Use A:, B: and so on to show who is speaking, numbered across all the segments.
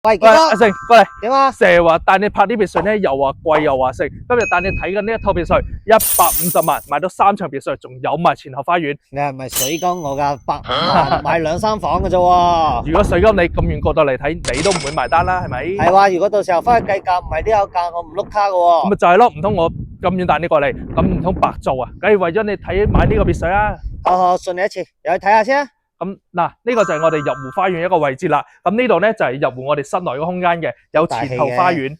A: 喂，
B: 喂，阿成過嚟，
A: 點啊？
B: 成日話帶你拍啲別墅咧，又話貴又話升。今日帶你睇緊呢一套別墅，150萬買到3層別墅，仲有埋前後花園。
A: 你係咪水溝我㗎？100萬買2、3房嘅啫喎。
B: 如果水溝你咁遠過到嚟睇，你都唔會埋單啦，係咪？
A: 係話，如果到時候翻去計價唔係呢個價，我唔碌卡嘅喎。
B: 咁咪就係咯，唔通我咁遠帶你過嚟，咁唔通白做啊？梗係為咗你睇買呢個別墅啦。
A: 好，信你一次，入去睇下先啊。
B: 咁嗱，呢個就係我哋入湖花園一個位置啦。咁呢度咧就係入湖我哋室內嘅空間嘅，有前後花園。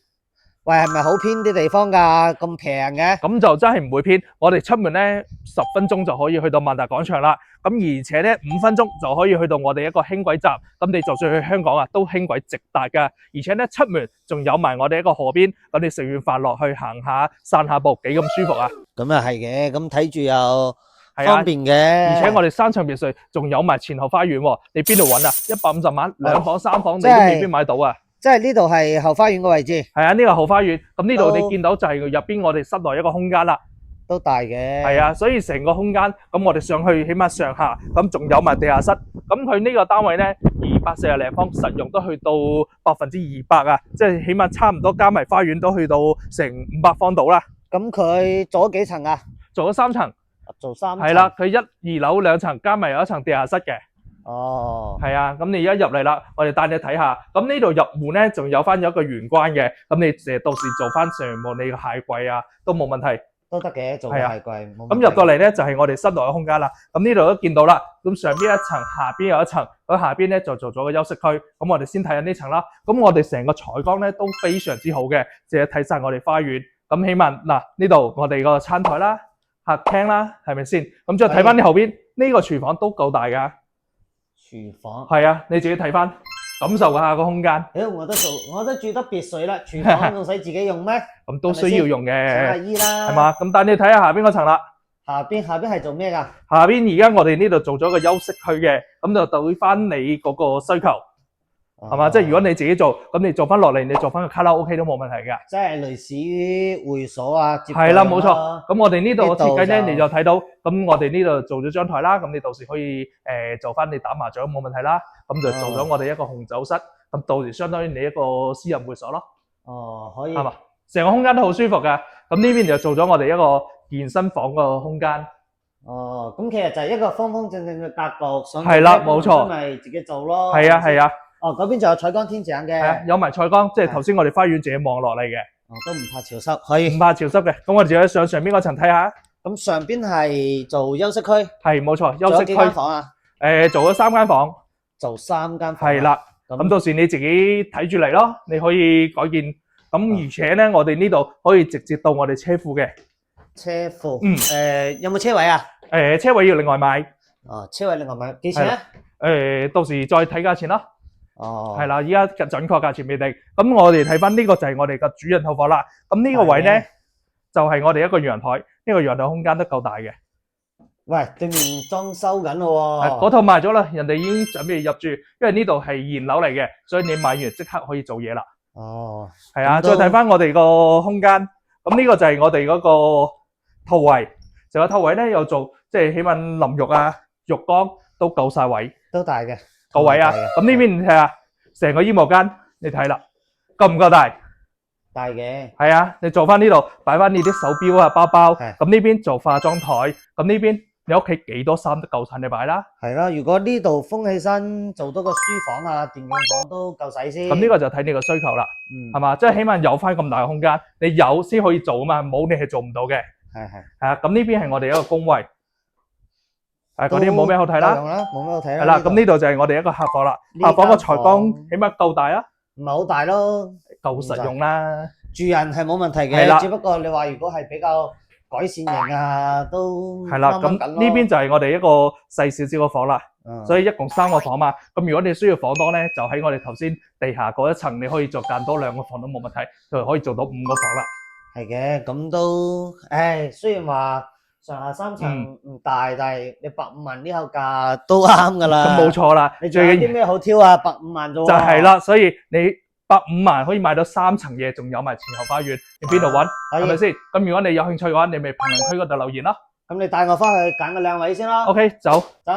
A: 喂，係咪好偏啲地方㗎？咁平嘅？
B: 咁就真係唔會偏。我哋出門咧10分鐘就可以去到萬達廣場啦。咁而且咧5分鐘就可以去到我哋一個輕軌站。咁你就算去香港啊，都輕軌直達㗎。而且咧出門仲有埋我哋一個河邊，咁你食完飯落去行下散下步，幾咁舒服啊！
A: 咁啊係嘅，咁睇住又方便嘅。
B: 而且我哋3層別墅仲有埋前後花園喎，你邊度揾啊？150萬2房3房你都未必買到啊！
A: 即係呢度係後花園嘅位置。
B: 係啊，呢個後花園。咁呢度你見到就係入邊我哋室內一個空間啦。
A: 都大嘅。係
B: 啊，所以成個空間咁我哋上去起碼上下，咁仲有埋地下室。咁佢呢個單位咧240零方，實用都去到200%啊，即係起碼差唔多加埋花園都去到成500方度啦。
A: 咁佢做咗幾層啊？
B: 做咗3層。
A: 做3層。
B: 係啦，佢1、2樓2層，加埋有一層地下室嘅。
A: 哦，
B: 係啊，咁你而家入嚟啦，我哋帶你睇下。咁呢度入戶咧，仲有翻有一個玄關嘅，咁你到時做翻上望你個鞋櫃啊，都冇問題。
A: 都得嘅，做個鞋櫃。
B: 咁入到嚟咧，就係我哋室內嘅空間啦。咁呢度都見到啦。咁上邊一層，下邊有一層。咁下邊咧就做咗個休息區。咁我哋先睇下呢層啦。咁我哋成個採光咧都非常之好嘅，即係睇晒我哋花園。咁起碼嗱呢度我哋個餐台啦、客廳啦，係咪先？咁再睇翻啲後邊，呢個廚房都夠大㗎。
A: 廚房
B: 係啊，你自己睇翻，感受下個空間。
A: 我都住得別墅啦，廚房仲使自己用咩？
B: 咁都需要用嘅，
A: 阿姨啦，
B: 係嘛？咁但你睇下下邊嗰層啦。
A: 下邊係做咩㗎？
B: 下邊而家我哋呢度做咗個休息區嘅，咁就對翻你嗰個需求，係嘛？即係如果你自己做，咁你做翻落嚟，你做翻個卡拉 OK 都冇問題㗎。
A: 即係類似於會所啊，
B: 係啦，冇錯。咁我哋呢度嘅設計咧，你就睇到，咁我哋呢度做咗張台啦，咁你到時可以做翻你打麻雀冇問題啦。咁就做咗我哋一個紅酒室，咁到時相當於你一個私人會所咯。
A: 哦，可以。
B: 係嘛？成個空間都好舒服㗎。咁呢邊就做咗我哋一個健身房個空間。
A: 哦，咁其實就係一個方方正正嘅格局。
B: 係啦，冇錯。
A: 咪自己做咯。
B: 係啊，係啊。
A: 哦，嗰邊仲有採光天井嘅。係啊，
B: 有埋採光，即係頭先我哋花園自己望落嚟嘅。
A: 哦，都唔怕潮濕，可以。
B: 唔怕潮濕嘅。咁我哋就上邊嗰層睇下。
A: 咁上邊係做休息區。
B: 係，冇錯，休息區。
A: 做咗幾間房啊？
B: 做咗3間房。
A: 做3間房。
B: 係啦。咁到時你自己睇住嚟咯，你可以改建。咁而且咧，我哋呢度可以直接到我哋車庫嘅。
A: 車庫。有冇車位啊？
B: 車位要另外買。
A: 哦，車位另外買，幾錢啊？
B: 到時再睇價錢咯。
A: 哦。
B: 係啦，依家準確價錢未定。咁我哋睇翻呢個就係我哋嘅主人套房啦。咁呢個位咧就係我哋一個陽台，呢個陽台空間都夠大嘅。
A: 喂，對面裝修緊咯喎。
B: 嗰套賣咗啦，人哋已經準備入住，因為呢度係現樓嚟嘅，所以你買完即刻可以做嘢啦。
A: 哦。
B: 係啊，再睇翻我哋個空間，咁呢個就係我哋嗰個套位，成個套位咧又做，即係起碼淋浴啊、浴缸都夠晒位。
A: 都大嘅。
B: 夠位啊！咁呢邊你睇下，成個衣帽間你睇啦，夠唔夠大？
A: 大嘅。係
B: 啊，你做翻呢度擺翻你啲手錶啊、包包。咁呢邊做化妝台，咁呢邊你屋企幾多衫都夠晒你擺啦。
A: 係啦，如果呢度封起身做多個書房啊、電競房都夠使先。
B: 咁呢個就睇你個需求啦，係嘛？即係起碼有翻咁大嘅空間，你有先可以做啊嘛，冇你係做唔到嘅。係啊，咁呢邊係我哋一個工位。嗰啲冇咩好睇啦，
A: 冇咩好睇啦。
B: 係啦，咁呢度就係我哋一個客房啦。客房個採光起碼夠大啊，
A: 唔係好大咯，
B: 夠實用啦。
A: 住人係冇問題嘅，只不過你話如果係比較改善型啊，都
B: 係啦。咁呢邊就係我哋一個細少少嘅房啦，所以一共3個房嘛。咁如果你需要房多咧，就喺我哋頭先地下嗰一層，你可以再間多2個房都冇問題，就可以做到5個房啦。
A: 係嘅，咁都，雖然話上下3層唔大，但係你150萬呢口價都啱噶啦。
B: 咁冇錯啦。
A: 你仲有啲咩好挑啊？150萬啫喎。
B: 就係啦，所以你150萬可以買到3層嘢，仲有埋前後花園，你邊度揾？係咪先？咁如果你有興趣嘅話，你咪評論區嗰度留言咯。
A: 咁你帶我翻去揀個靚位先啦。
B: OK，走。
A: 走。